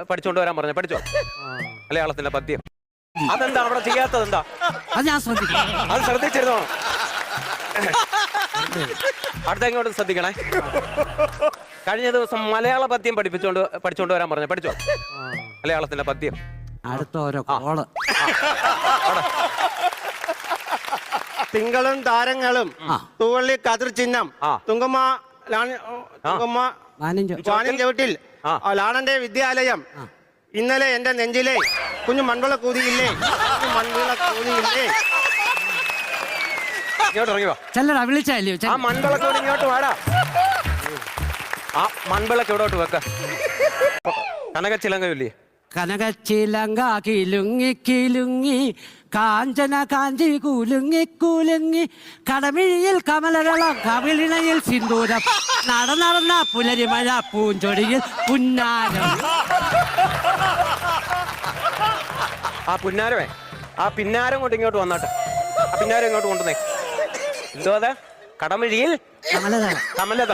പഠിച്ചോണ്ട് വരാൻ പറഞ്ഞു. പഠിച്ചോ മലയാളത്തിന്റെ പദ്യം. അതെന്താ അവിടെ ചെയ്യാത്തത്? എന്താ അത് ഞാൻ ശ്രദ്ധിക്കാം. അത് ശ്രദ്ധിച്ചിരുന്നോ? അടുത്ത ഇങ്ങോട്ട് ശ്രദ്ധിക്കണേ. കഴിഞ്ഞ ദിവസം മലയാള പദ്യം പഠിച്ചോണ്ട് വരാൻ പറഞ്ഞു. പഠിച്ചോ മലയാളത്തിന്റെ പദ്യം. അടുത്ത ഓരോ കോള്. തിങ്കളും താരങ്ങളും തൂവള്ളി കതിർ ചിഹ്നം തുങ്കമ്മ വാനിൻ ചവിട്ടിൽ ലാണന്റെ വിദ്യാലയം. ഇന്നലെ എന്റെ നെഞ്ചിലെ കുഞ്ഞു മൺവിള കൂതിയില്ലേ, മൺവിള കൂതിയില്ലേ. ഇങ്ങോട്ട് ഇറങ്ങി വാ. ചെല്ലടാ വിളിച്ചല്ലേ. ആ മൺവിളക്കോട് ഇങ്ങോട്ട് വാടാ. ആ മൺവിളക്ക് ഇവിടോട്ട് വെക്ക. കനകച്ചിലങ്കയില്ലേ? കനകച്ചിലങ്ക കിലുങ്ങി കിലുങ്ങി കാഞ്ചന കാഞ്ചി കുലുങ്ങി കുലുങ്ങി കടമിഴിയിൽ കമലകളം കവിളിണയിൽ സിന്ദൂരം നടന്ന പുലരിമഴ പൂഞ്ചൊടിയിൽ പുന്നാരം. ആ പുന്നാരമേ, ആ പിന്നാരം കൊണ്ട് ഇങ്ങോട്ട് വന്നാട്ടെ. ആ പിന്നാരം ഇങ്ങോട്ട് കൊണ്ടുവന്നേ. എന്തോ അതെ? കടമിഴിയിൽ കമലദളം. കമലത